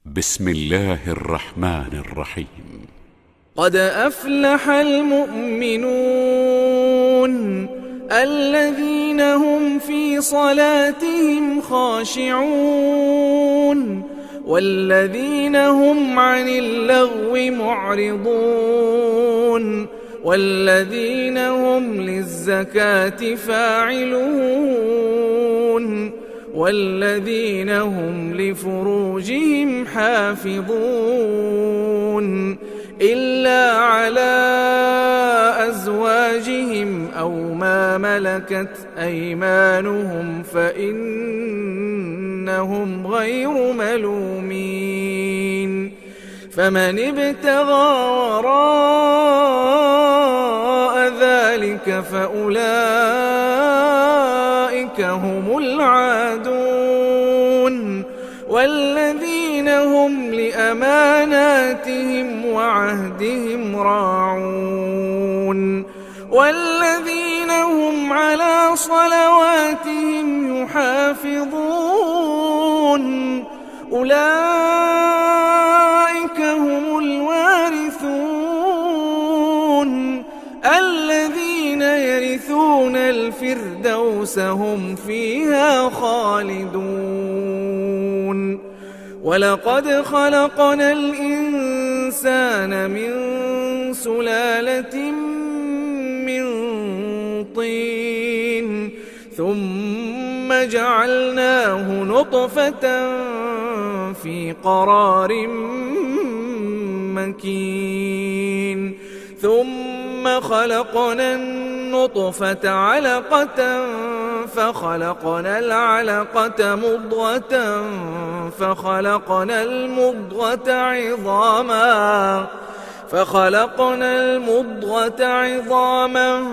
بسم الله الرحمن الرحيم. قد أفلح المؤمنون الذين هم في صلاتهم خاشعون والذين هم عن اللغو معرضون والذين هم للزكاة فاعلون والذين هم لفروجهم حافظون إلا على أزواجهم أو ما ملكت أيمانهم فإنهم غير ملومين فمن ابتغى وراء ذلك فأولئك هم العادون والذين هم لأماناتهم وعهدهم راعون والذين هم على صلواتهم يحافظون أولئك هم الوارثون الذين يرثون الفردوس هم فيها خالدون ولقد خلقنا الإنسان من سلالة من طين ثم جعلناه نطفة في قرار مكين ثم خلقنا النطفة علقة فخلقنا العلقة مضغة فخلقنا المضغة عظاما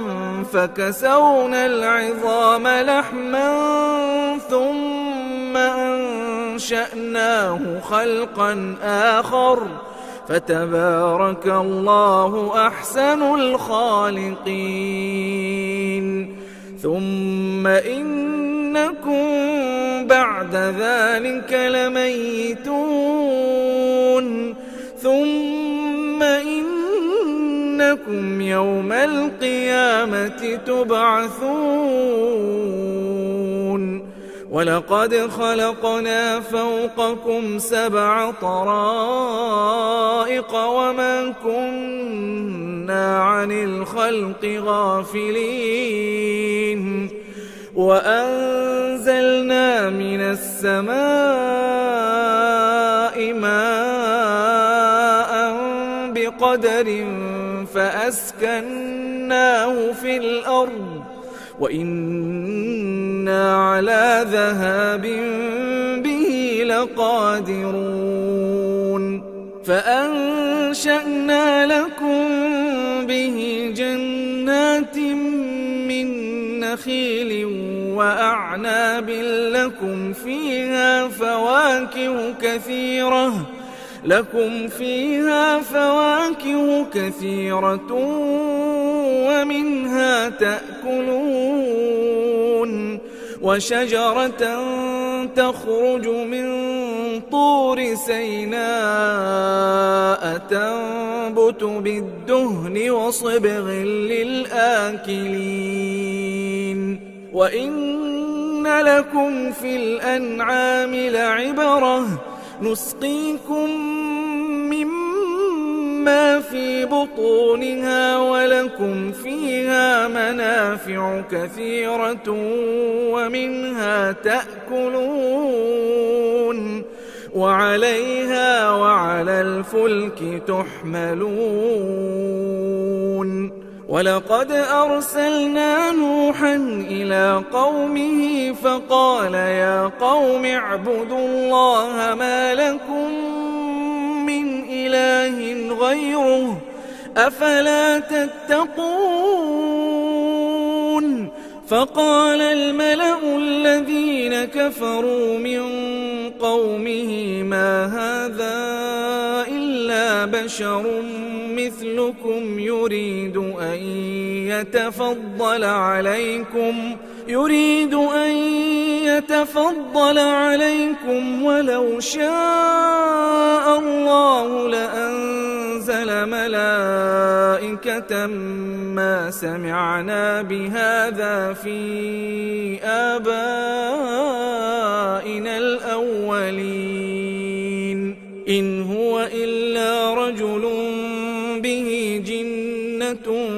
فكسونا العظام لحما ثم أنشأناه خلقا آخر فتبارك الله أحسن الخالقين ثم إنكم بعد ذلك لميتون ثم إنكم يوم القيامة تبعثون ولقد خلقنا فوقكم 7 طرائق وما كنا عن الخلق غافلين وأنزلنا من السماء ماء بقدر فأسكناه في الأرض وإنا على ذهاب به لقادرون فأنشأنا لكم به جنات من نخيل وأعناب لكم فيها فواكه كثيرة ومنها تأكلون وشجرة تخرج من طور سيناء تنبت بالدهن وصبغ للآكلين وإن لكم في الأنعام لعبرة نسقيكم مما في بطونها ولكم فيها منافع كثيرة ومنها تأكلون وعليها وعلى الفلك تحملون ولقد أرسلنا نوحا إلى قومه فقال يا قوم اعبدوا الله ما لكم من إله غيره أفلا تتقون فقال الملأ الذين كفروا من قومه ما هذا إلا بشر مثلكم يريد أن يتفضل عليكم ولو شاء الله لأنزل ملائكة ما سمعنا بهذا في آبائنا الأولين إن هو إلا رجل به جنة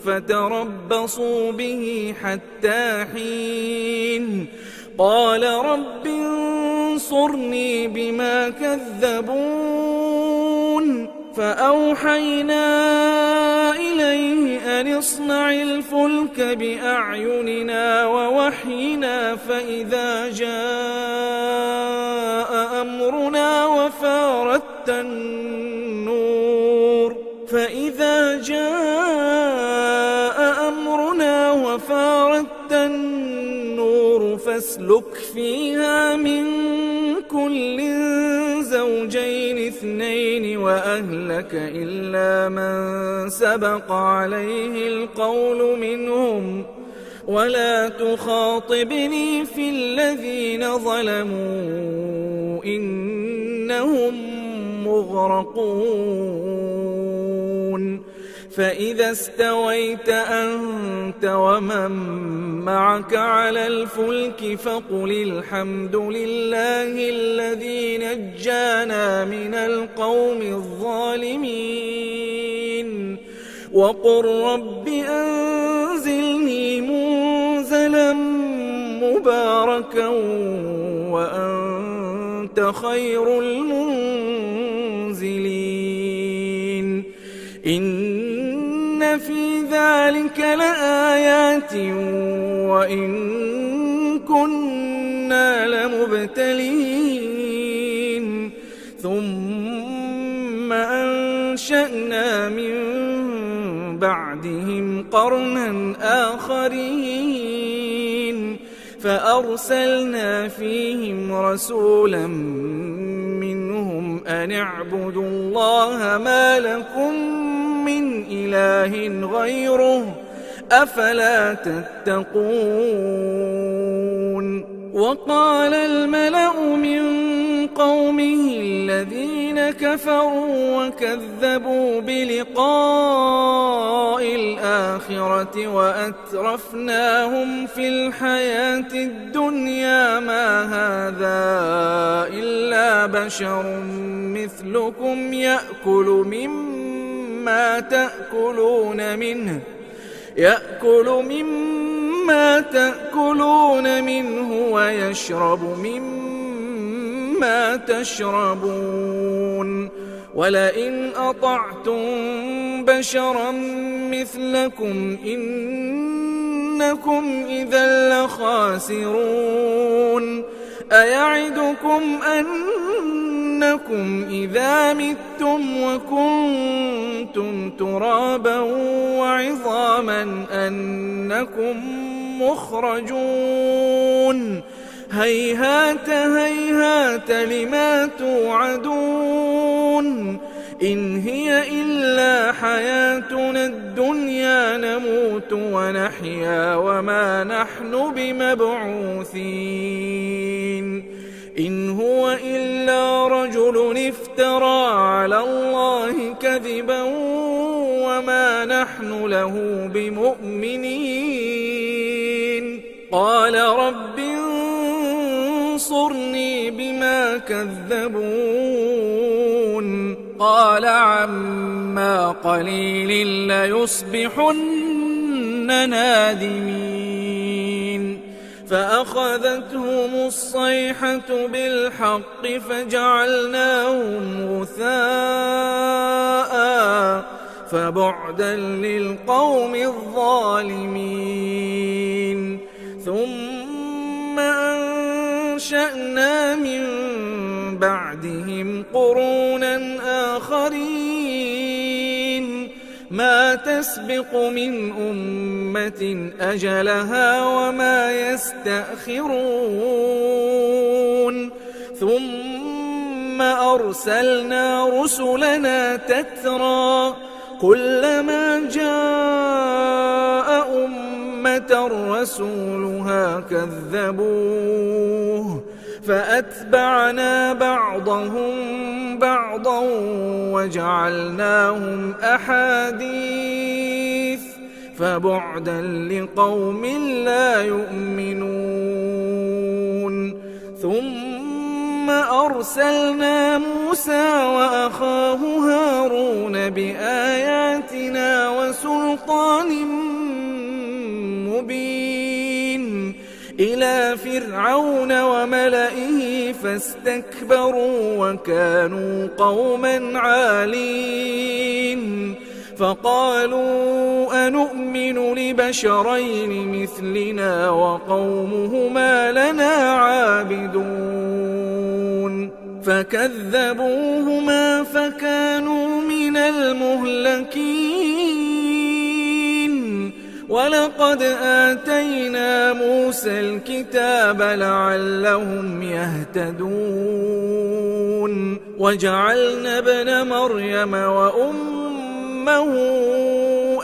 فتربصوا به حتى حين قال رب انصرني بما كذبون فأوحينا إليه أن اصنع الفلك بأعيننا ووحينا فإذا جاء أمرنا وفارت النور فاسلك فيها من كل زوجين اثنين وأهلك إلا من سبق عليه القول منهم ولا تخاطبني في الذين ظلموا إنهم مغرقون فإذا استويت أنت ومن معك على الفلك فقل الحمد لله الذي نجانا من القوم الظالمين وقل رب أنزلني منزلا مباركا وأنت خير المنزلين إن في ذلك لآيات وإن كنا لمبتلين ثم أنشأنا من بعدهم قرنا آخرين فأرسلنا فيهم رسولا منهم أن اعبدوا الله ما لكم من إله غيره أفلا تتقون وقال الملأ من قومه الذين كفروا وكذبوا بلقاء الآخرة وأترفناهم في الحياة الدنيا ما هذا إلا بشر مثلكم يأكل مما تأكلون منه ويشرب مما تشربون ولئن أطعتم بشرا مثلكم إنكم إذا لخاسرون أيعدكم أنكم إذا متم وكنتم ترابا وعظاما أنكم مخرجون هيهات هيهات لما توعدون إن هي إلا حياتنا الدنيا نموت ونحيا وما نحن بمبعوثين إن هو إلا رجل افترى على الله كذبا وما نحن له بمؤمنين قال رب انصرني بما كذبون قال عما قليل ليصبحن نادمين فأخذتهم الصيحة بالحق فجعلناهم غثاء فبعدا للقوم الظالمين ثم أنشأنا من بعدهم قرونا آخرين ما تسبق من أمة أجلها وما يستأخرون ثم أرسلنا رسلنا تترى كلما جاء أمة رسولها كذبوه فأتبعنا بعضهم بعضا وجعلناهم أحاديث فبعدا لقوم لا يؤمنون ثم أرسلنا موسى وأخاه هارون بآياتنا وسلطان مبين إلى فرعون وملئه فاستكبروا وكانوا قوما عالين فقالوا أنؤمن لبشرين مثلنا وقومهما لنا عابدون فكذبوهما فكانوا من المهلكين ولقد آتينا موسى الكتاب لعلهم يهتدون وجعلنا ابن مريم وأمه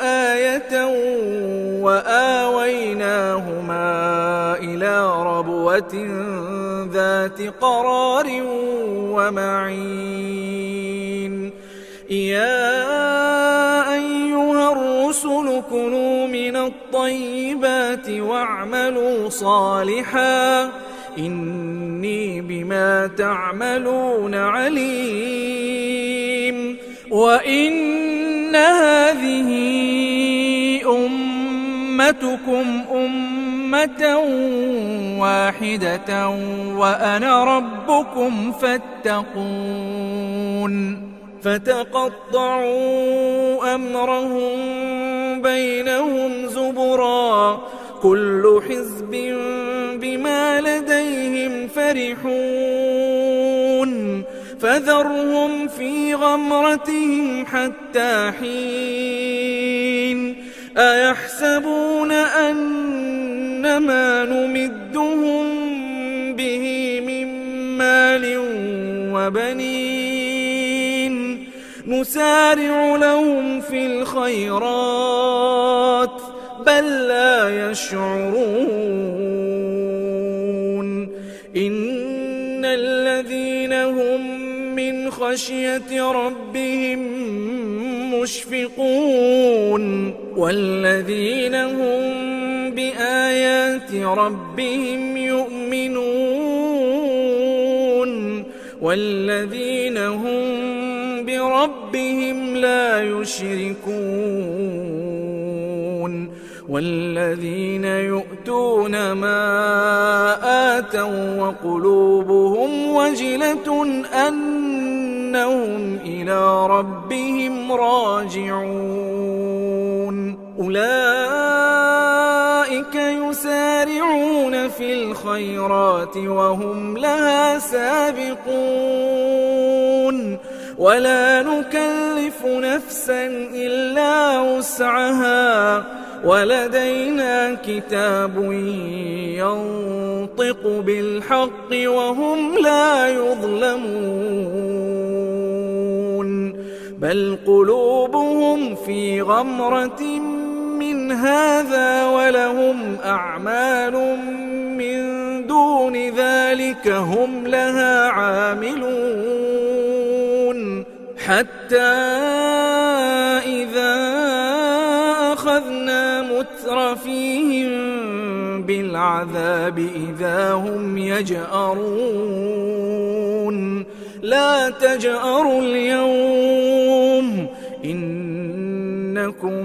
آية وآويناهما إلى ربوة ذات قرار ومعين يا أيها الرسل كلوا من الطيبات واعملوا صالحا إني بما تعملون عليم وإن هذه أمتكم أمة واحدة وأنا ربكم فاتقون فتقطعوا أمرهم بينهم زبرا كل حزب بما لديهم فرحون فذرهم في غمرتهم حتى حين أيحسبون أنما نمدهم به من مال وبنين نسارع لهم في الخيرات بل لا يشعرون إن الذين هم من خشية ربهم مشفقون والذين هم بآيات ربهم يؤمنون والذين هم بربهم لا يشركون والذين يؤتون ما آتوا وقلوبهم وجلة أنهم إلى ربهم راجعون أولئك يسارعون في الخيرات وهم لها سابقون ولا نكلف نفسا إلا وسعها ولدينا كتاب ينطق بالحق وهم لا يظلمون بل قلوبهم في غمرة من هذا ولهم أعمال من دون ذلك هم لها عاملون حتى إذا أخذنا مترفيهم بالعذاب إذا هم يجأرون لا تجأروا اليوم إنكم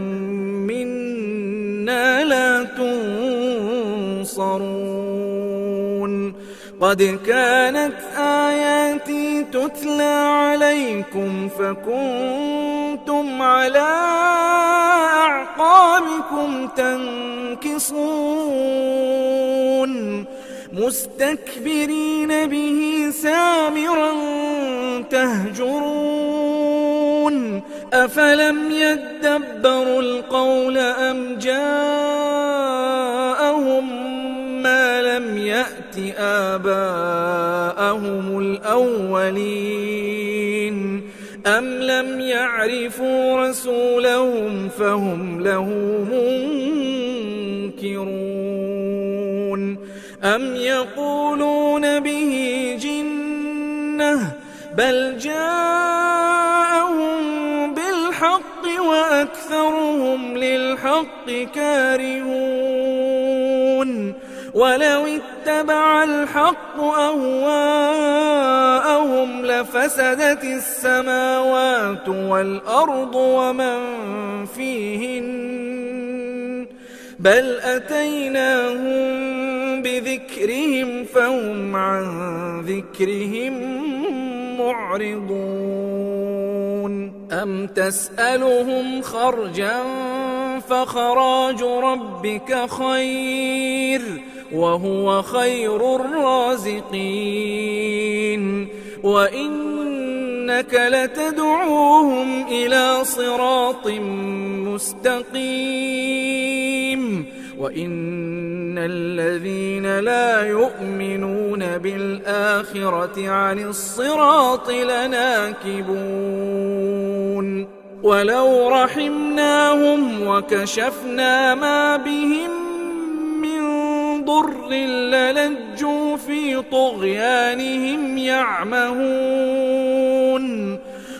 منا لا تنصرون قد كانت آياتي تتلى عليكم فكنتم على أعقابكم تنكصون مستكبرين به سامرا تهجرون أفلم يدبروا القول أم جاءهم ما لم يأت آباءهم الأولين أم لم يعرفوا رسولهم فهم له منكرون أم يقولون به جنة بل جاءهم بالحق وأكثرهم للحق كارهون ولو اتبع الحق أهواءهم لفسدت السماوات والأرض ومن فيهن بل أتيناهم بذكرهم فهم عن ذكرهم معرضون أم تسألهم خرجا فخراج ربك خير وهو خير الرازقين وإنك لتدعوهم إلى صراط مستقيم وإن الذين لا يؤمنون بالآخرة عن الصراط لناكبون ولو رحمناهم وكشفنا ما بهم من ضر للجوا في طغيانهم يعمهون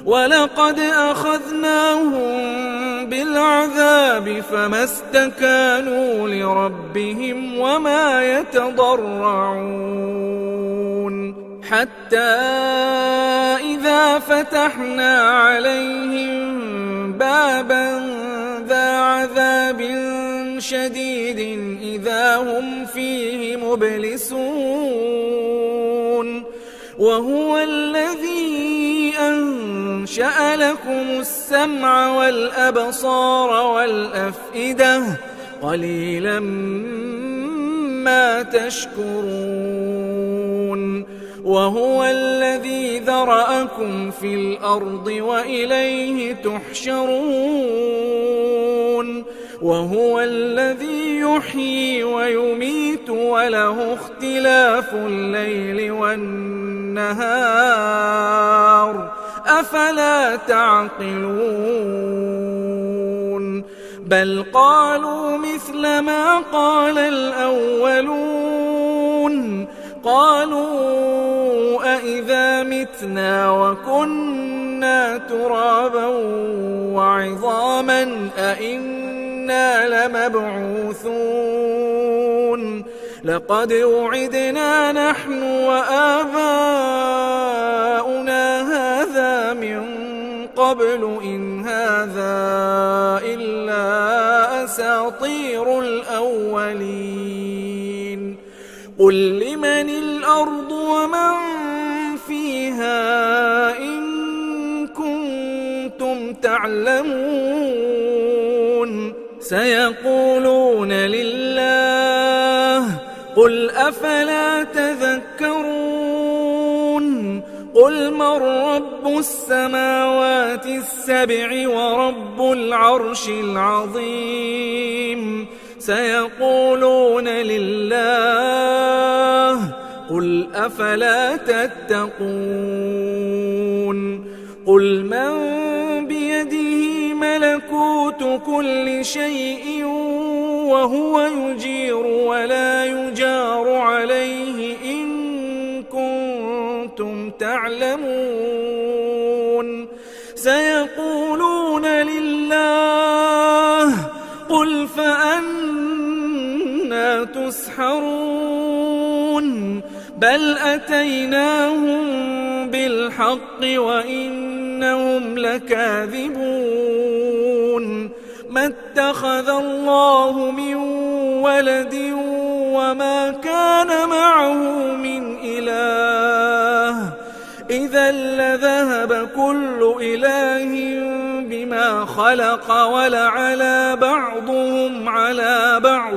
ولقد أخذناهم بالعذاب فما استكانوا لربهم وما يتضرعون حتى إذا فتحنا عليهم بابا ذا عذاب شديد إذا هم فيه مبلسون وهو الذي أنشأ لكم السمع والأبصار والأفئدة قليلا ما تشكرون وهو الذي ذرأكم في الأرض وإليه تحشرون وهو الذي يحيي ويميت وله اختلاف الليل والنهار أفلا تعقلون بل قالوا مثل ما قال الأولون قالوا أئذا متنا وكنا ترابا وعظاما أئنا لمبعوثون لقد وعدنا نحن وآباؤنا هذا من قبل إن هذا إلا أساطير الأولين قل لمن الأرض ومن فيها إن كنتم تعلمون سيقولون لله قل أفلا تذكرون قل من رب السماوات السبع ورب العرش العظيم سيقولون لله قل أفلا تتقون قل من بيده ملكوت كل شيء وهو يجير ولا يجار عليه إن كنتم تعلمون سيقولون لله قل فأنا تسحرون بل أتيناهم بالحق وإنهم لكاذبون ما اتخذ الله من ولد وما كان معه من إله إذا لذهب كل إله بما خلق ولعلى بعضهم على بعض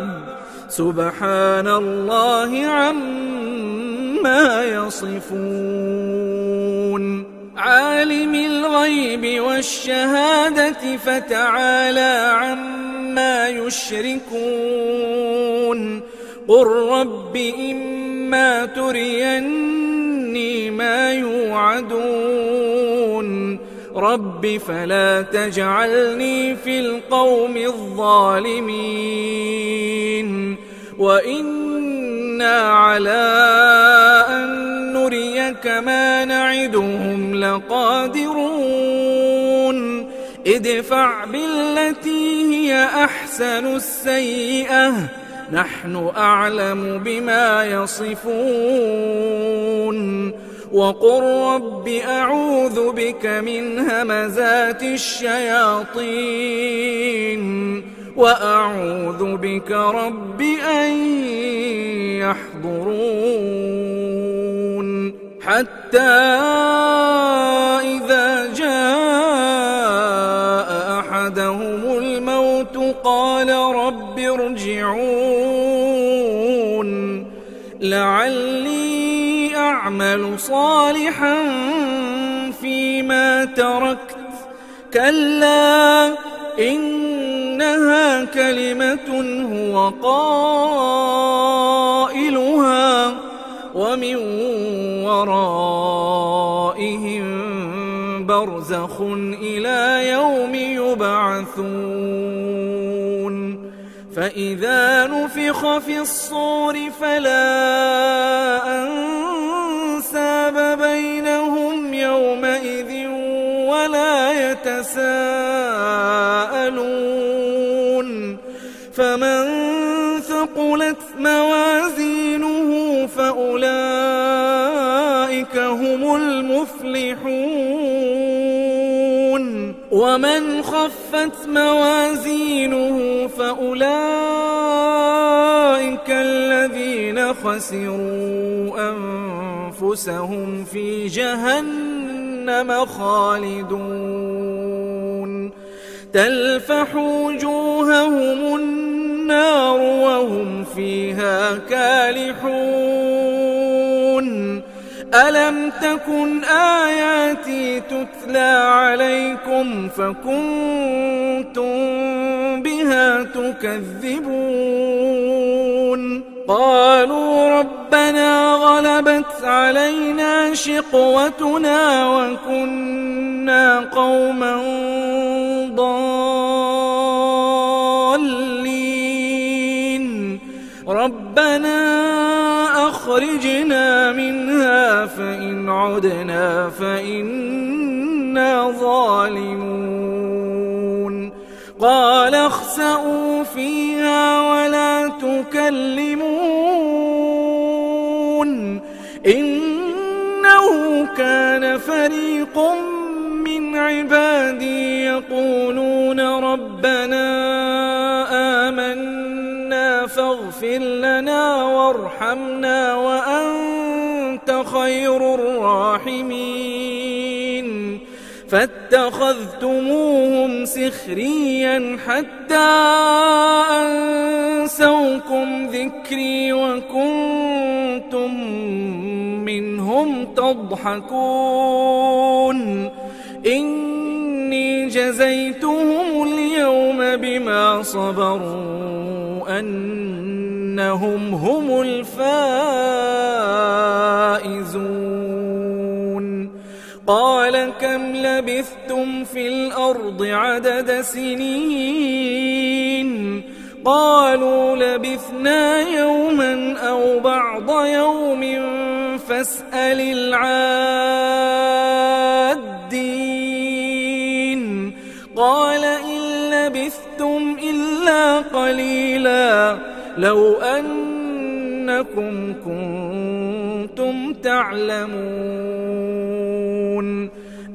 سبحان الله عما يصفون عالم الغيب والشهادة فتعالى عما يشركون قل رب إما تريني ما يوعدون رب فلا تجعلني في القوم الظالمين وإني إنا على أن نريك ما نعدهم لقادرون ادفع بالتي هي أحسن السيئة نحن أعلم بما يصفون وقل رب أعوذ بك من همزات الشياطين وأعوذ بك رب أن يحضرون حتى إذا جاء أحدهم الموت قال رب ارجعون لعلي أعمل صالحا فيما تركت كلا إنها كلمة هو قائلها ومن ورائهم برزخ إلى يوم يبعثون فإذا نفخ في الصور فلا أنساب بينهم يومئذ ولا يتساءلون فمن ثقلت موازينه فأولئك هم المفلحون ومن خفت موازينه فأولئك الذين خسروا أنفسهم في جهنم خالدون تلفح وجوههم النار وهم فيها كالحون ألم تكن آياتي تتلى عليكم فكنتم بها تكذبون قالوا ربنا غلبت علينا شقوتنا وكنا قوما ضالين ربنا أخرجنا منها فإن عدنا فإنا ظالمون قال اخسئوا فيها ولا تكلمون إنه كان فريق من عبادي يقولون ربنا آمنا فاغفر لنا وارحمنا وأنت خير الراحمين فاتخذتموهم سخريا حتى أنسوكم ذكري وكنتم منهم تضحكون إني جزيتهم اليوم بما صبروا أنهم هم الفائزون قال كم لبثتم في الأرض عدد سنين قالوا لبثنا يوما أو بعض يوم فاسأل العادين قال إن لبثتم إلا قليلا لو أنكم كنتم تعلمون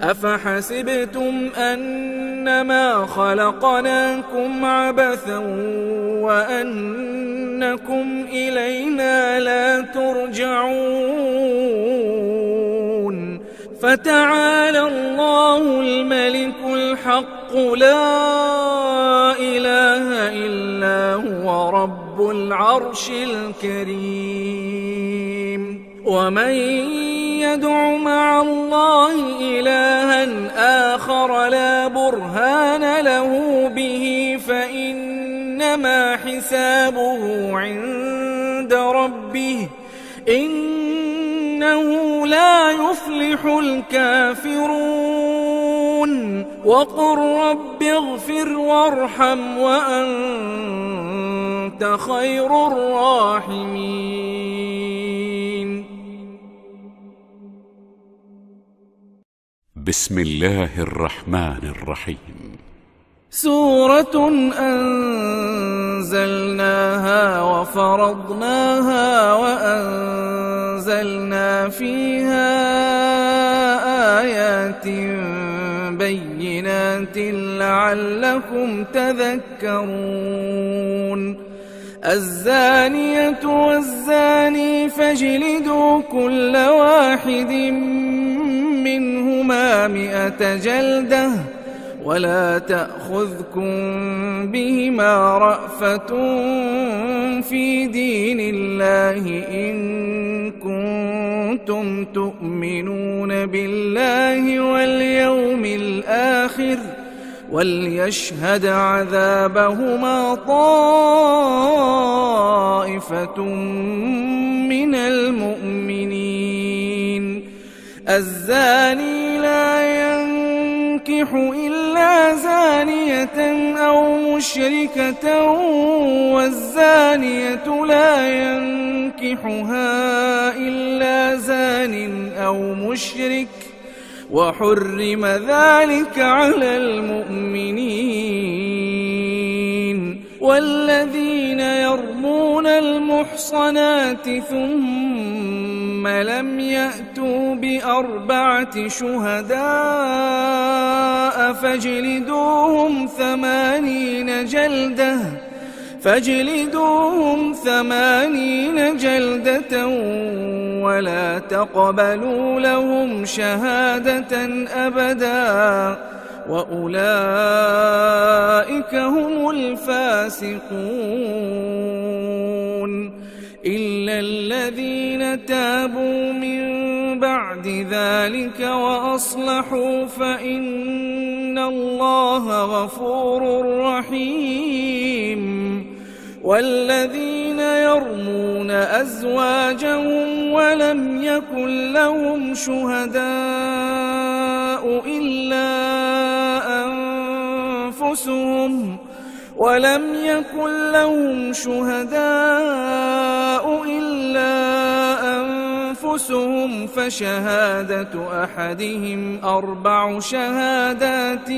أفحسبتم أنما خلقناكم عبثا وأنكم إلينا لا ترجعون فتعالى الله الملك الحق لا إله إلا هو رب العرش الكريم ومن يدع مع الله إلها آخر لا برهان له به فإنما حسابه عند ربه إنه لا يفلح الكافرون وقل رب اغفر وارحم وأنت خير الراحمين بسم الله الرحمن الرحيم. سورة أنزلناها وفرضناها وأنزلنا فيها آيات بينات لعلكم تذكرون. الزانية والزاني فاجلدوا كل واحد منهما 100 جلدة ولا تأخذكم بهما رأفة في دين الله إن كنتم تؤمنون بالله واليوم الآخر وليشهد عذابهما طائفة من المؤمنين. الزاني لا ينكح إلا زانية أو مشركة والزانية لا ينكحها إلا زان أو مشرك وحرم ذلك على المؤمنين. والذين يرمون المحصنات ثم لم يأتوا ب4 شهداء فاجلدوهم 80 جلدة ولا تقبلوا لهم شهادة أبدا وأولئك هم الفاسقون. إلا الذين تابوا من بعد ذلك وأصلحوا فإن الله غفور رحيم. والذين يرمون أزواجهم ولم يكن لهم شهداء إلا أنفسهم فشهادة أحدهم 4 شهادات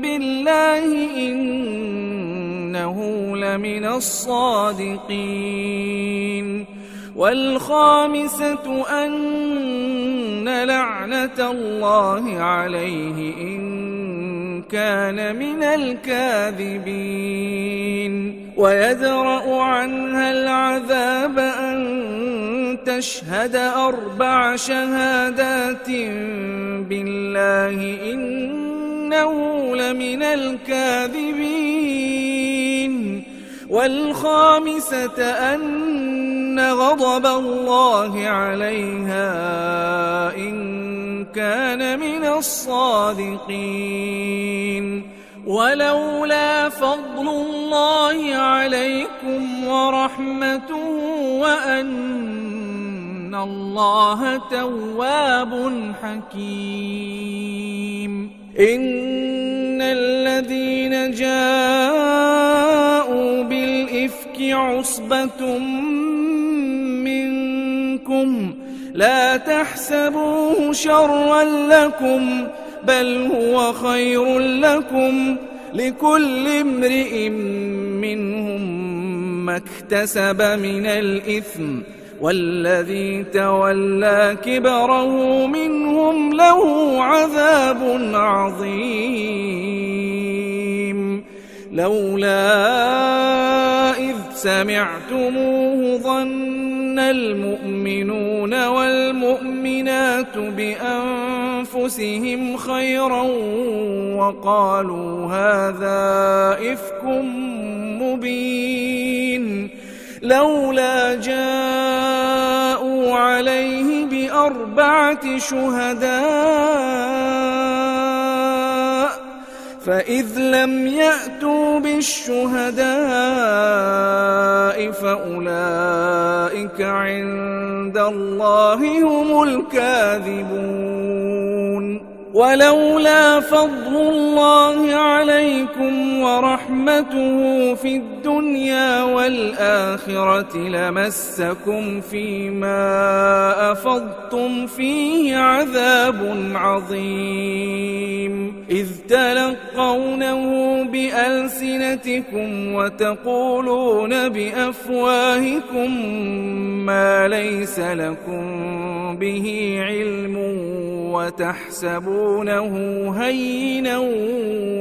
بالله إنه لمن الصادقين. والخامسة أن لعنة الله عليه إن كان من الكاذبين. ويدرأ عنها العذاب أن تشهد 4 شهادات بالله إنه لمن الكاذبين. والخامسة أن غضب الله عليها إن كان من الصادقين. ولولا فضل الله عليكم ورحمته وأن الله تواب حكيم. إن الذين جاءوا بالإفك عصبة منكم لا تحسبوه شرا لكم بل هو خير لكم لكل امرئ منهم ما اكتسب من الإثم والذي تولى كبره منهم له عذاب عظيم. لولا إذ سمعتموه ظن المؤمنون والمؤمنات بأنفسهم خيرا وقالوا هذا إفك مبين. لولا جاءوا عليه ب4 شهداء فإذ لم يأتوا بالشهداء فأولئك عند الله هم الكاذبون. ولولا فضل الله عليكم ورحمته في الدنيا والآخرة لمسكم فيما أفضتم فيه عذاب عظيم إذ تلقونه بألسنتكم وتقولون بأفواهكم ما ليس لكم به علم وتحسبونه هينا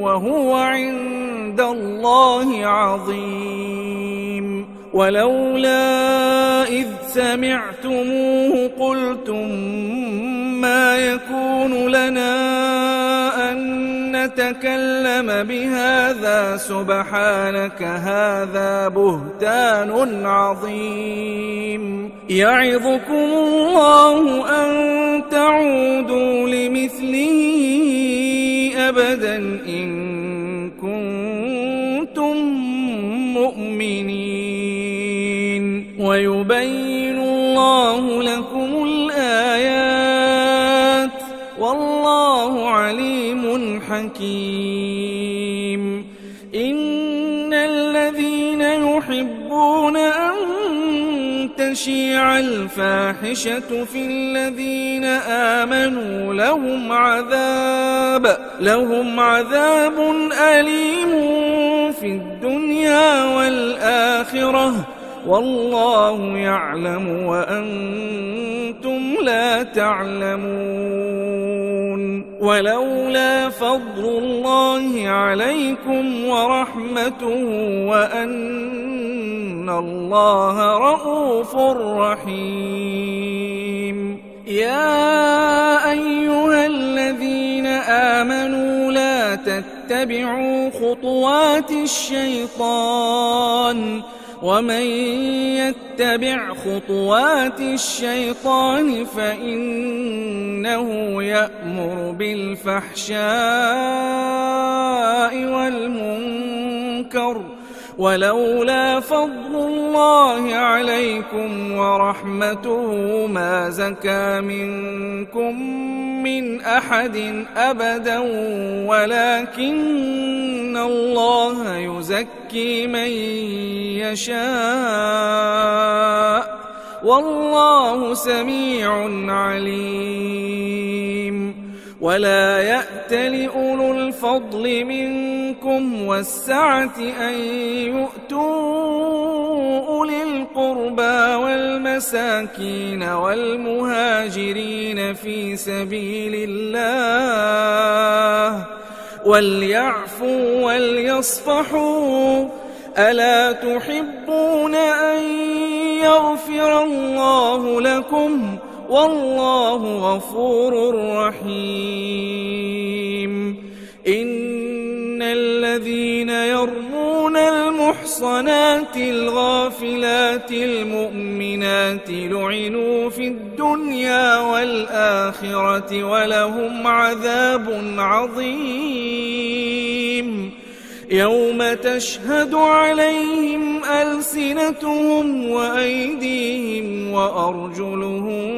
وهو عند الله عظيم ولولا إذ سمعتموه قلتم ما يكون لنا أن نتكلم بهذا سبحانك هذا بهتان عظيم يعظكم الله أن تعودوا لمثله أبدا إن كنتم مؤمنين ويبين الله لكم الآيات والله عليم حكيم إن الذين يحبون أن تشيع الفاحشة في الذين آمنوا لهم عذاب أليم في الدنيا والآخرة والله يعلم وأنتم لا تعلمون ولولا فضل الله عليكم ورحمته وأن الله رؤوف رحيم يا أيها الذين آمنوا لا تتبعوا خطوات الشيطان ومن يتبع خطوات الشيطان فإنه يأمر بالفحشاء والمنكر ولولا فضل الله عليكم ورحمته ما زكى منكم من أحد أبدا ولكن الله يزكي من يشاء والله سميع عليم ولا يأتل أولو الفضل منكم والسعة أن يؤتوا أولي القربى والمساكين والمهاجرين في سبيل الله وليعفوا وليصفحوا ألا تحبون أن يغفر الله لكم والله غفور رحيم إن الذين يرمون المحصنات الغافلات المؤمنات لعنوا في الدنيا والآخرة ولهم عذاب عظيم يوم تشهد عليهم ألسنتهم وأيديهم وأرجلهم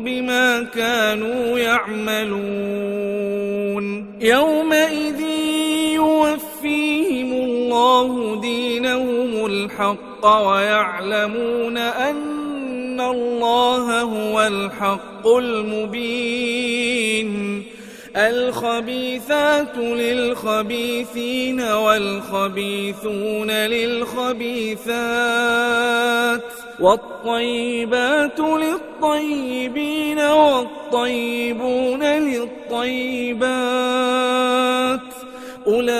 بما كانوا يعملون يومئذ يوفيهم الله دينهم الحق ويعلمون أن الله هو الحق المبين الخبيثات للخبيثين والخبيثون للخبيثات والطيبات للطيبين والطيبون للطيبات أولئك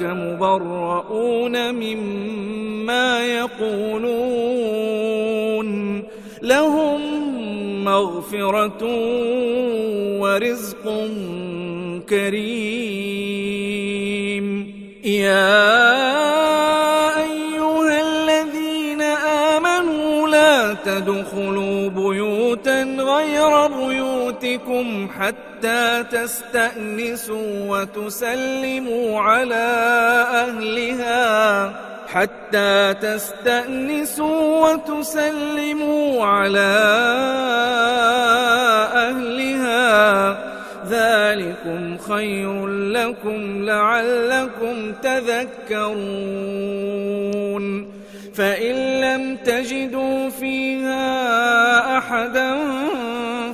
مبرؤون مما يقولون لهم مغفرة ورزق كريم يا أيها الذين آمنوا لا تدخلوا بيوتا غير بيوتكم حتى تستأنسوا وتسلموا على أهلها ذلكم خير لكم لعلكم تذكرون فإن لم تجدوا فيها أحدا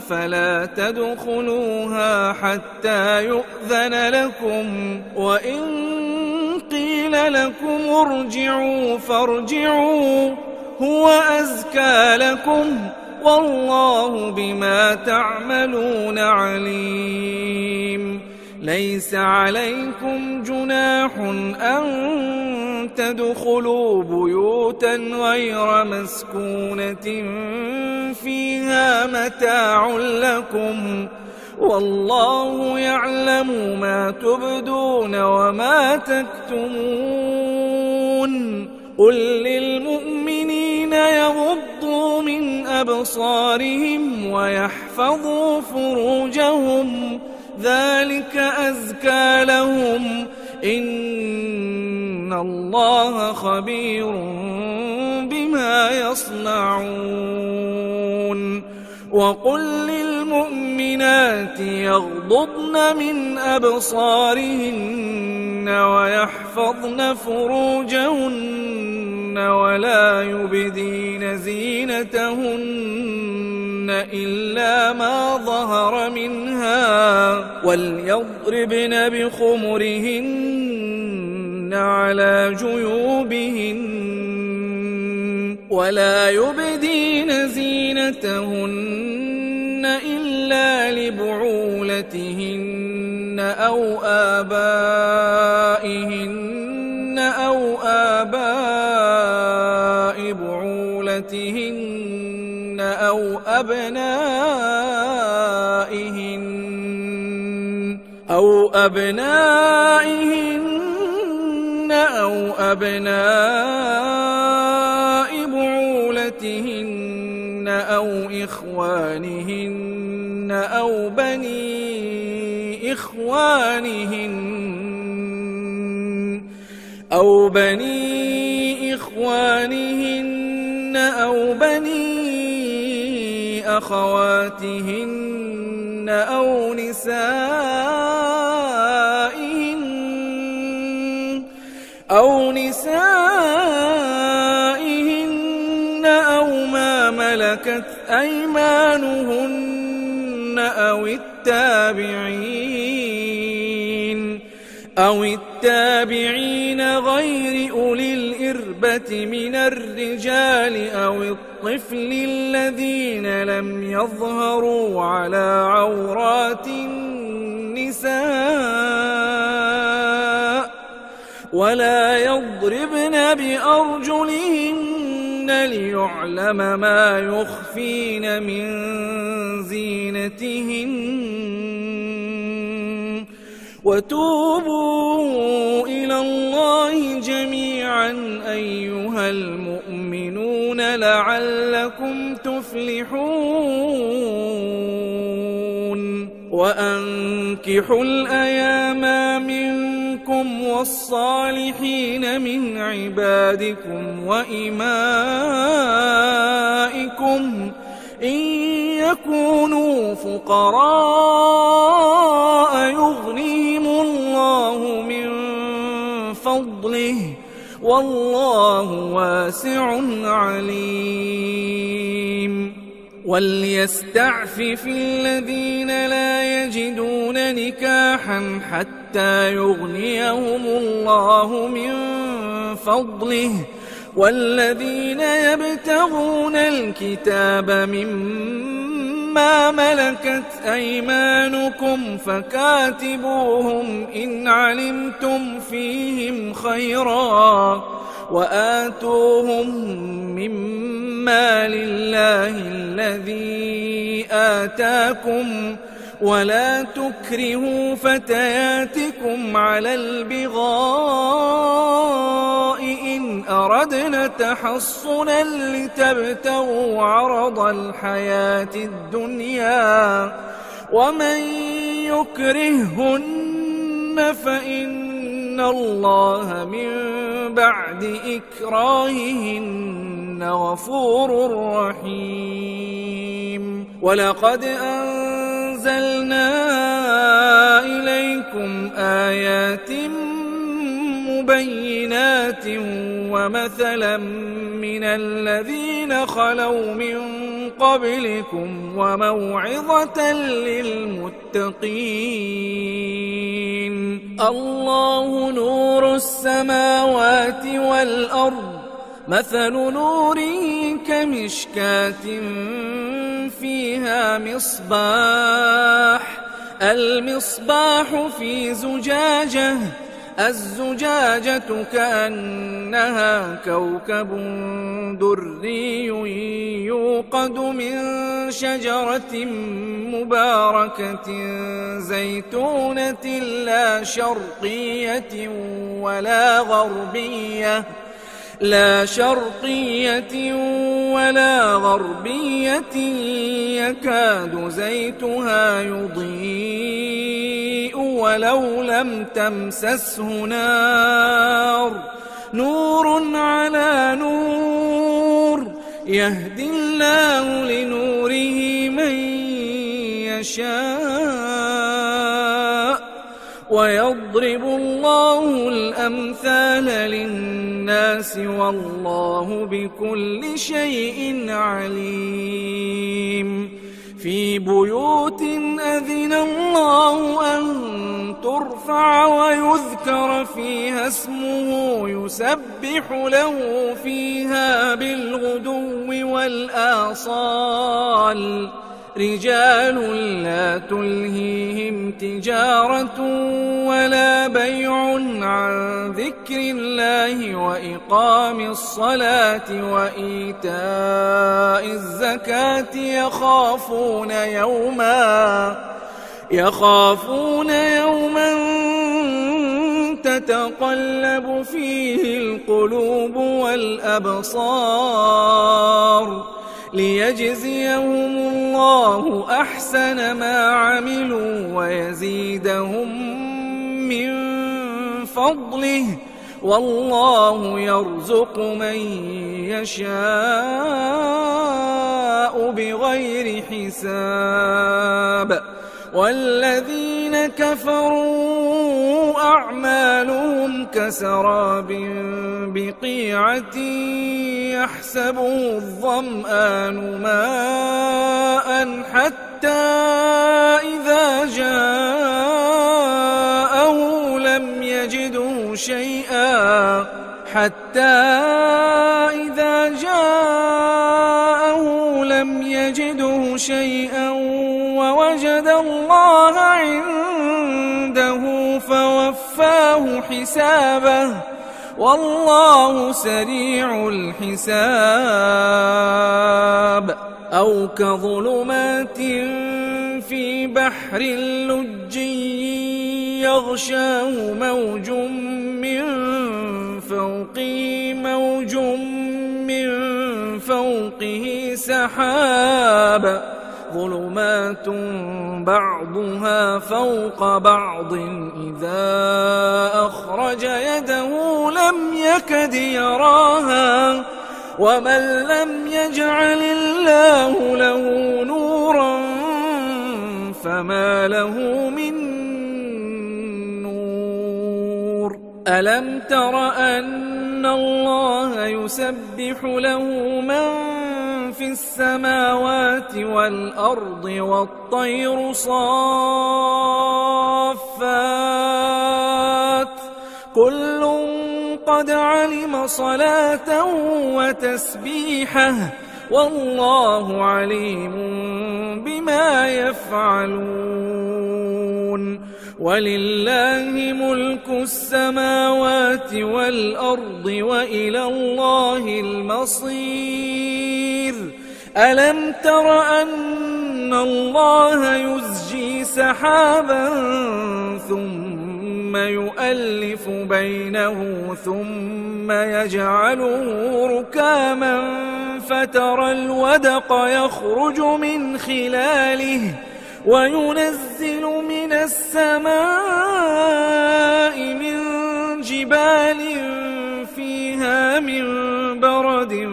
فلا تدخلوها حتى يؤذن لكم وإن قيل لكم ارجعوا فارجعوا هو أزكى لكم والله بما تعملون عليم ليس عليكم جناح أن تدخلوا بيوتا غير مسكونة فيها متاع لكم والله يعلم ما تبدون وما تكتمون قل للمؤمنين يغضوا من أبصارهم ويحفظوا فروجهم ذلك أزكى لهم إن الله خبير بما يصنعون وقل للمؤمنات يغضضن من أبصارهن ويحفظن فروجهن ولا يبدين زينتهن إلا ما ظهر منها وليضربن بخمرهن على جيوبهن ولا يبدين زينتهن إلا لبعولتهن أو آباء بعولتهن أو أبنائهن بعولتهن أو إخوانهن أو بني إخوانهن أو بني أخواتهن أو نسائهن أو ما ملكت أيمانهن أو التابعين غير أولي الإربة من الرجال أو الطفل الذين لم يظهروا على عورات النساء ولا يضربن بأرجلهن ليعلم ما يخفين من زينتهن وتوبوا إلى الله جميعا أيها المؤمنون لعلكم تفلحون وأنكحوا الأيام منكم والصالحين من عبادكم وإمائكم إن يكونوا فقراء يغنيهم الله من فضله والله واسع عليم وليستعفف الذين لا يجدون نكاحا حتى يغنيهم الله من فضله والذين يبتغون الكتاب مما ملكت أيمانكم فكاتبوهم إن علمتم فيهم خيرا وآتوهم مما لله الذي آتاكم ولا تكرهوا فتياتكم على البغاء إن أردنا تحصنا لتبتغوا عرض الحياة الدنيا ومن يكرههن فإن الله من بعد إكراههن غفور رحيم ولقد أنزلنا ومثلا من الذين خلوا من قبلكم وموعظة للمتقين. الله نور السماوات والأرض، مثل نوره كمشكاة فيها مصباح، المصباح في زجاجة، الزجاجة كأنها كوكب دري يوقد من شجرة مباركة زيتونة لا شرقية ولا غربية يكاد زيتها يضيء ولو لم تمسسه نار، نور على نور، يهدي الله لنوره من يشاء، ويضرب الله الأمثال للناس والله بكل شيء عليم. في بيوت أذن الله أن ترفع ويذكر فيها اسمه يسبح له فيها بالغدو والآصال، رجال لا تلهيهم تجارة ولا بيع عن ذكر الله وإقام الصلاة وإيتاء الزكاة يخافون يوما تتقلب فيه القلوب والأبصار، ليجزيهم الله أحسن ما عملوا ويزيدهم من فضله، والله يرزق من يشاء بغير حساب. والذين كفروا أعمالهم كسراب بقيعة يحسبه الظمآن ماء حتى إذا جاءه لم يجده شيئا ووجد الله عنده فوفاه حسابه، والله سريع الحساب. أو كظلمات في بحر لجي يغشاه موج من فوقه سحاب، ظلمات بعضها فوق بعض إذا أخرج يده لم يكد يراها، ومن لم يجعل الله له نورا فما له من نور. ألم تر أن الله يسبح له من في السماوات والأرض والطير صافات، كل قد علم صلاته وتسبيحه، والله عليم بما يفعلون. ولله ملك السماوات والأرض وإلى الله المصير. ألم تر أن الله يزجي سحابا ثم يؤلف بينه ثم يجعله ركاما فترى الودق يخرج من خلاله وينزل من السماء من جبال فيها من برد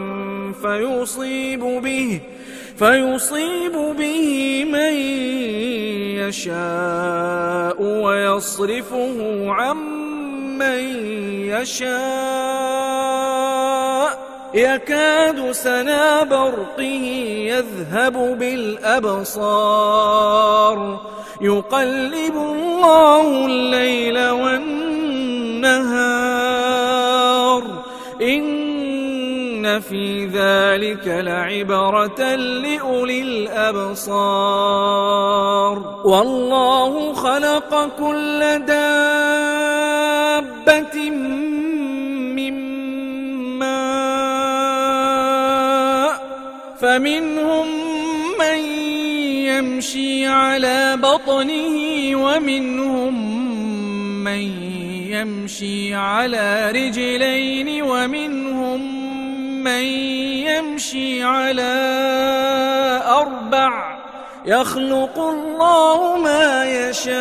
فيصيب به من يشاء ويصرفه عن من يشاء يكاد سنا برقه يذهب بالأبصار يقلب الله الليل والنهار إن في ذلك لعبرة لأولي الأبصار والله خلق كل دابة من ماء فمنهم من يمشي على بطنه ومنهم من يمشي على رجلين ومنهم من يمشي على أربع يخلق الله ما يشاء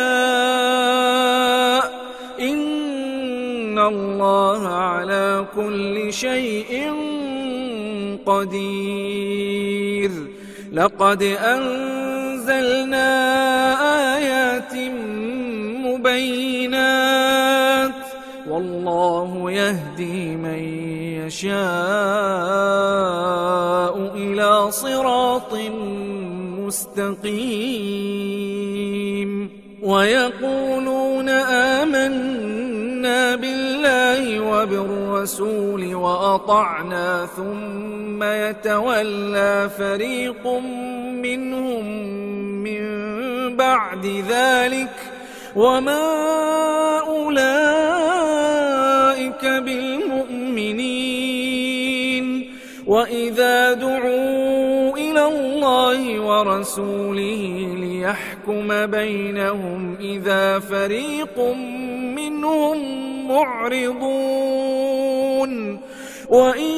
إن الله على كل شيء قدير لقد أنزلنا آيات مبينات والله يهدي من يشاء إلى صراط مستقيم ويقولون آمنا بالله وبالرسول وأطعنا ثم يتولى فريق منهم من بعد ذلك وما أولئك بالمؤمنين وإذا دعوا إلى الله ورسوله ليحكم بينهم إذا فريق منهم معرضون وإن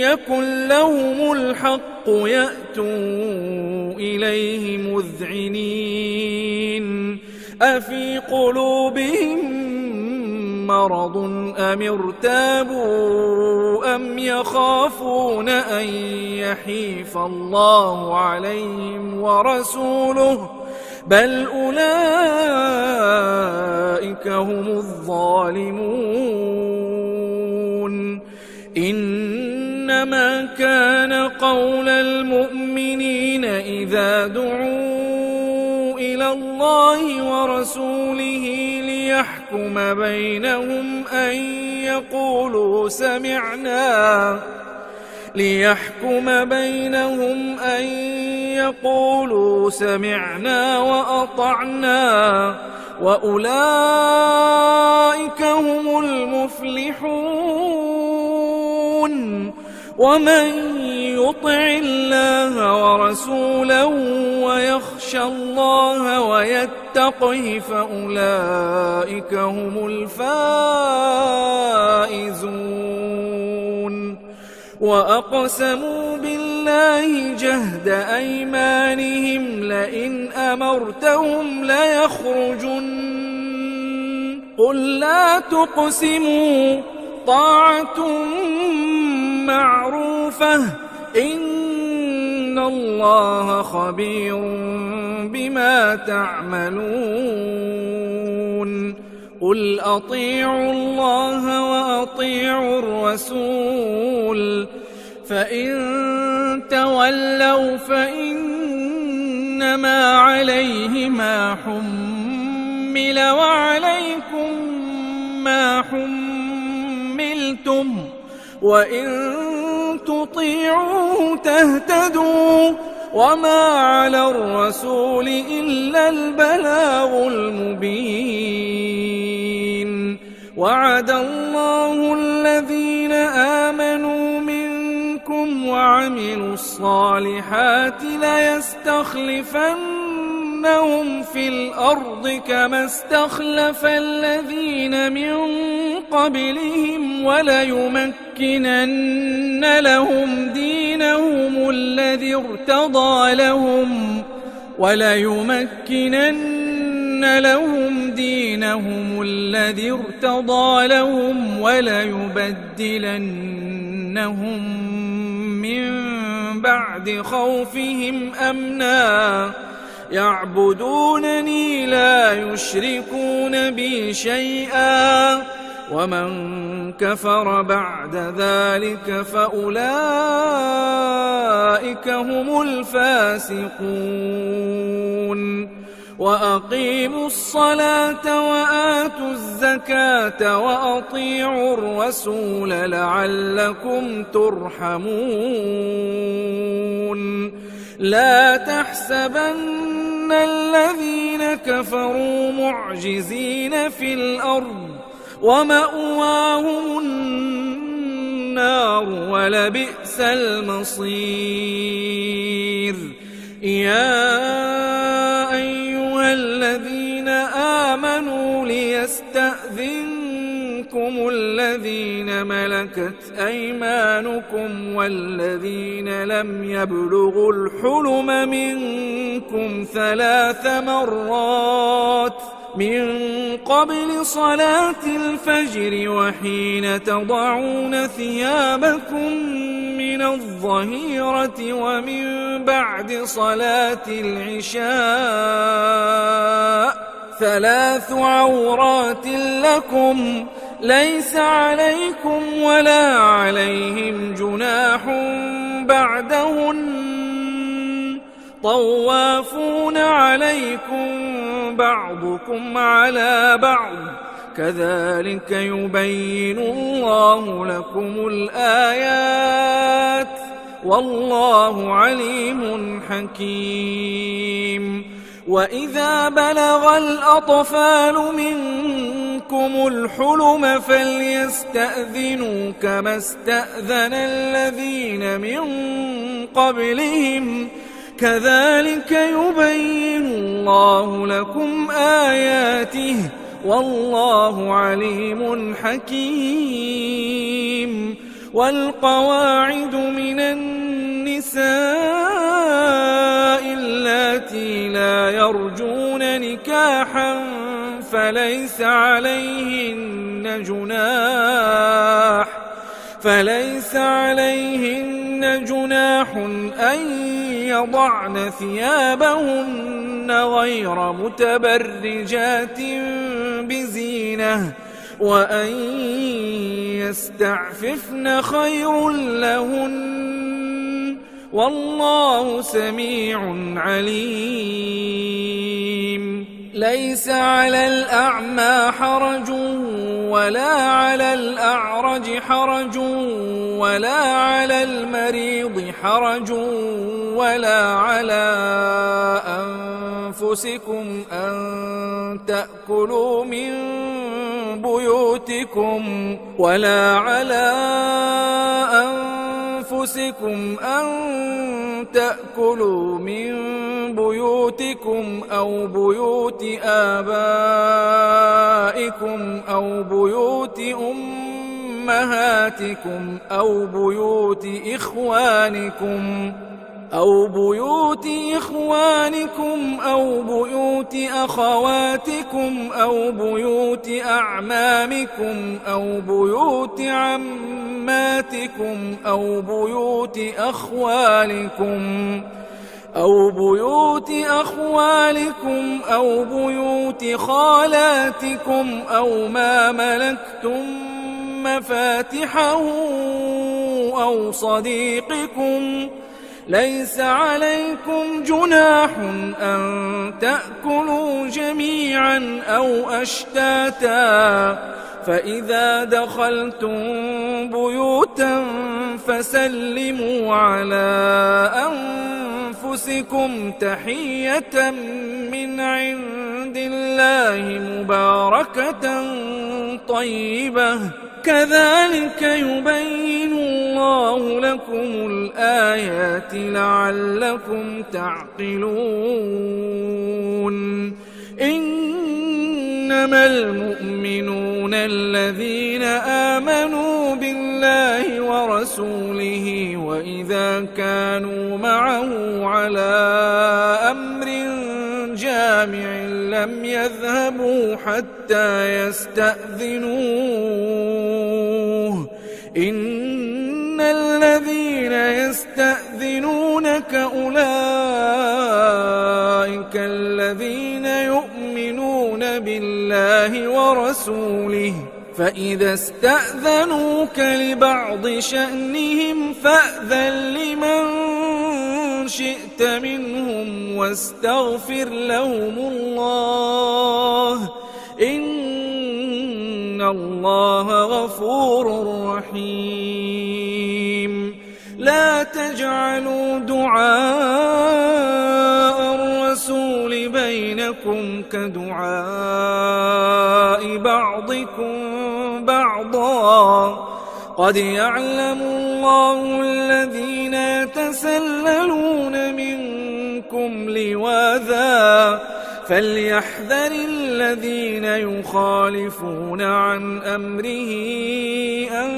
يكن لهم الحق يأتوا إليه مذعنين أفي قلوبهم مرض أم ارتابوا أم يخافون أن يحيف الله عليهم ورسوله بل أولئك هم الظالمون إنما كان قول المؤمنين إذا دعوا إلى الله ورسوله ليحكم بينهم أن يقولوا سمعنا وأطعنا وأولئك هم المفلحون ومن يطع الله ورسوله ويخشى الله ويتقه فأولئك هم الفائزون وأقسموا بالله جهد أيمانهم لئن أمرتهم ليخرجن قل لا تقسموا طاعة معروفة إن الله خبير بما تعملون قل أطيعوا الله وأطيعوا الرسول فإن تولوا فإنما عليه ما حمل وعليكم ما حملتم وإن تطيعوه تهتدوا وما على الرسول إلا البلاغ المبين وعد الله الذين آمنوا منكم وعملوا الصالحات ليستخلفنهم في الأرض كما استخلف الذين من قبلهم وليمكنن لهم دينهم الذي ارتضى لهم وليبدلنهم من بعد خوفهم أمنا يعبدونني لا يشركون بي شيئا ومن كفر بعد ذلك فأولئك هم الفاسقون وأقيموا الصلاة وآتوا الزكاة وأطيعوا الرسول لعلكم ترحمون لا تحسبن الذين كفروا معجزين في الأرض ومأواهم النار ولبئس المصير يا أيها الذين آمنوا ليستأذنكم الذين ملكت أيمانكم والذين لم يبلغوا الحلم منكم 3 مرات من قبل صلاة الفجر وحين تضعون ثيابكم من الظهيرة ومن بعد صلاة العشاء 3 عورات لكم ليس عليكم ولا عليهم جناح بعدهن طوافون عليكم بعضكم على بعض كذلك يبين الله لكم الآيات والله عليم حكيم وإذا بلغ الأطفال منكم الحلم فليستأذنوا كما استأذن الذين من قبلهم كذلك يبين الله لكم آياته والله عليم حكيم والقواعد من النساء اللاتي لا يرجون نكاحا فليس عليهن جناح أن يضعن ثيابهن غير متبرجات بزينة وأن يستعففن خير لهن والله سميع عليم ليس على الأعمى حرج ولا على الأعرج حرج ولا على المريض حرج ولا على أنفسكم أن تأكلوا من بيوتكم أو بيوت آبائكم أو بيوت أمهاتكم أو بيوت إخوانكم أو بيوت أخواتكم أو بيوت أعمامكم أو بيوت عماتكم أو بيوت أخوالكم أو بيوت خالاتكم أو ما ملكتم مفاتحه أو صديقكم ليس عليكم جناح أن تأكلوا جميعا أو أشتاتا فإذا دخلتم بيوتا فسلموا على أنفسكم تحية من عند الله مباركة طيبة كذلك يبين الله لكم الآيات لعلكم تعقلون إنما المؤمنون الذين آمنوا بالله ورسوله وإذا كانوا معه على أمر جامع لم يذهبوا حتى يستأذنوه إن الذين يستأذنونك أولئك الذين يؤمنون بالله ورسوله فإذا استأذنوك لبعض شأنهم فأذن لمن شئت منهم واستغفر لهم الله إن الله غفور رحيم. لا تجعلوا دعاء الرسول بينكم كدعاء بعضكم بعضا قد يعلم الله الذين يتسللون منكم لواذا فليحذر الذين يخالفون عن أمره أن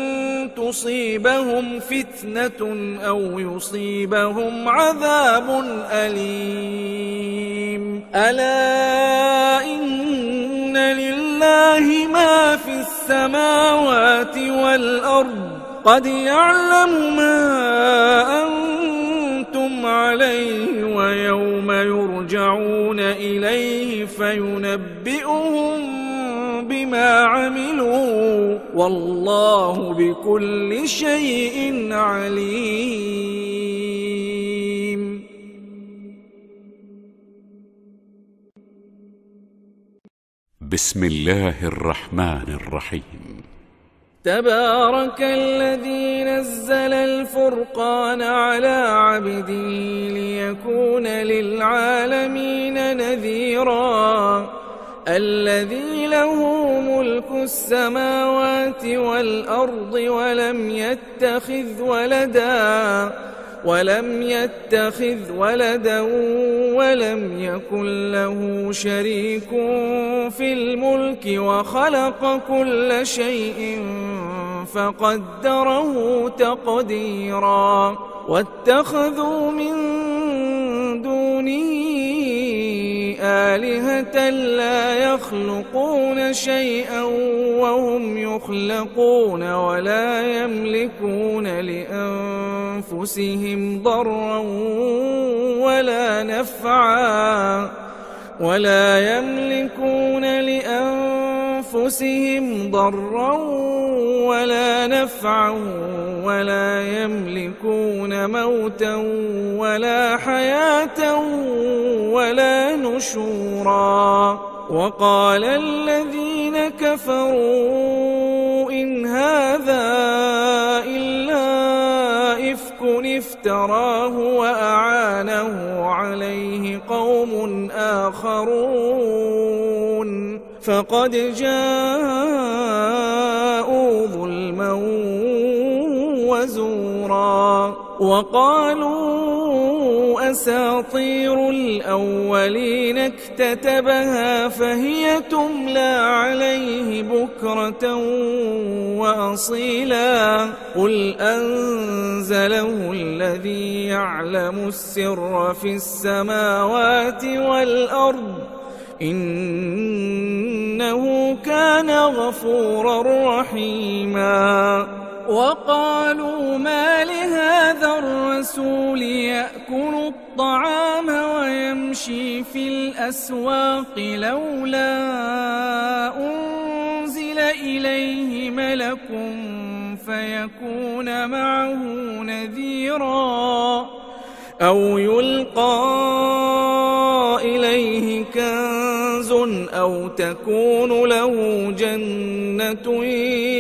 تصيبهم فتنة أو يصيبهم عذاب أليم. ألا إن لله ما في السماوات والأرض قد يعلم ما أنتم عليه ويوم يرجعون إليه فينبئهم بما عملوا والله بكل شيء عليم. بسم الله الرحمن الرحيم. تبارك الذي نزل الفرقان على عبده ليكون للعالمين نذيرا. الذي له ملك السماوات والأرض ولم يتخذ ولدا ولم يكن له شريك في الملك وخلق كل شيء فقدره تقديرا. واتخذوا من دونه آلهة لا يخلقون شيئا وهم يخلقون ولا يملكون لأنفسهم ضرا ولا نفعا ولا يملكون موتا ولا حياة ولا نشورا. وقال الذين كفروا إن هذا إلا إفك افتراه وأعانه عليه قوم آخرون فقد جاءوا ظلما وزورا. وقالوا أساطير الأولين اكتتبها فهي تملى عليه بكرة وأصيلا. قل أنزله الذي يعلم السر في السماوات والأرض إنه كان غفورا رحيما. وقالوا ما لهذا الرسول يأكل الطعام ويمشي في الأسواق لولا أنزل إليه ملك فيكون معه نذيرا أو يلقى إليه كنز أو تكون له جنة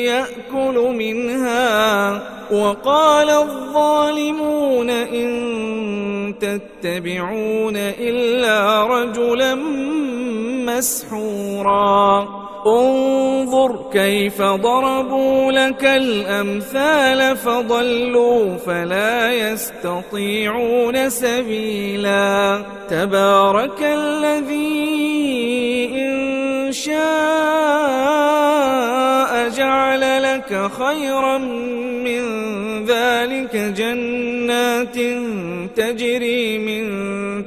يأكل منها. وقال الظالمون إن تتبعون إلا رجلا مسحورا. انظر كيف ضربوا لك الأمثال فضلوا فلا يستطيعون سبيلا. تبارك الذي إن شاء جعل لك خيرا من ذلك جنات تجري من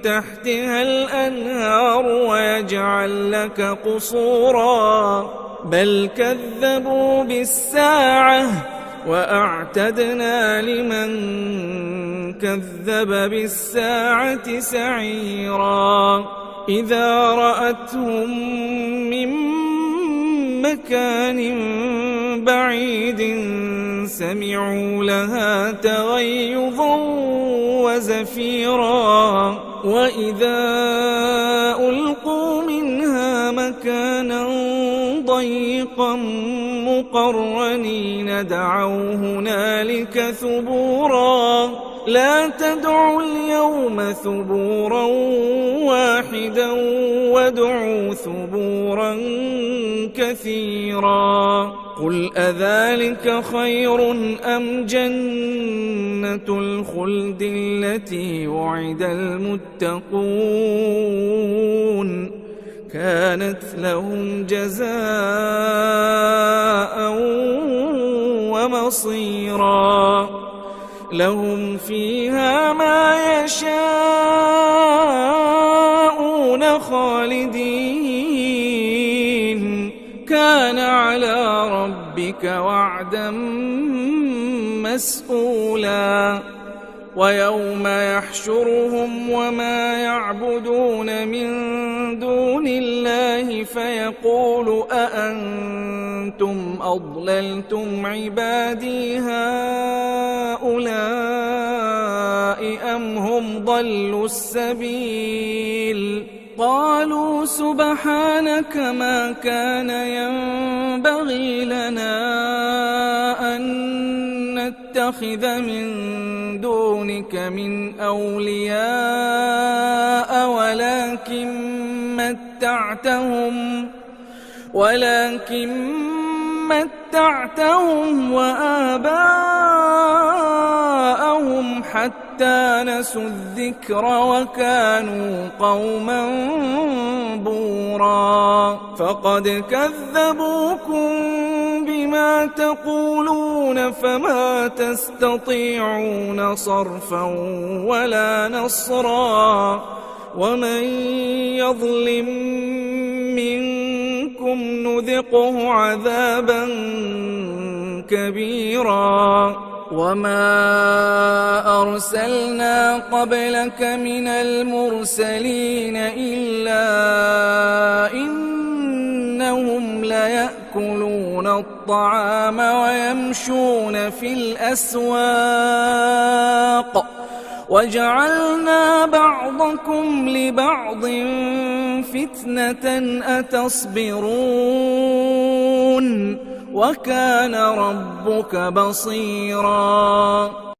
تحتها الأنهار ويجعل لك قصورا بل كذبوا بالساعة وأعتدنا لمن كذب بالساعة سعيرا. إذا رأتهم من مكان بعيد سمعوا لها تغيظا وزفيرا وإذا ألقوا منها مكانا ضيقا مقرنين دعوا هنالك ثبورا لا تدعوا اليوم ثبورا واحدا وادعوا ثبورا كثيرا قل أذلك خير أم جنة الخلد التي وعد المتقون كانت لهم جزاء ومصيرا لهم فيها ما يشاءون خالدين كان على ربك وعدا مسئولا ويوم يحشرهم وما يعبدون من دون الله فيقول أأنتم أضللتم عبادي هؤلاء أم هم ضلوا السبيل قالوا سبحانك ما كان ينبغي لنا أن نتخذ من دونك من أولياء ولكن متعتهم وآباءهم حتى نسوا الذكر وكانوا قوما بورا فقد كذبوكم بما تقولون فما تستطيعون صرفا ولا نصرا ومن يظلم منكم نذقه عذابا كبيرا وما أرسلنا قبلك من المرسلين إلا إنهم ليأكلون الطعام ويمشون في الأسواق وجعلنا بعضكم لبعض فتنة أتصبرون وكان ربك بصيرا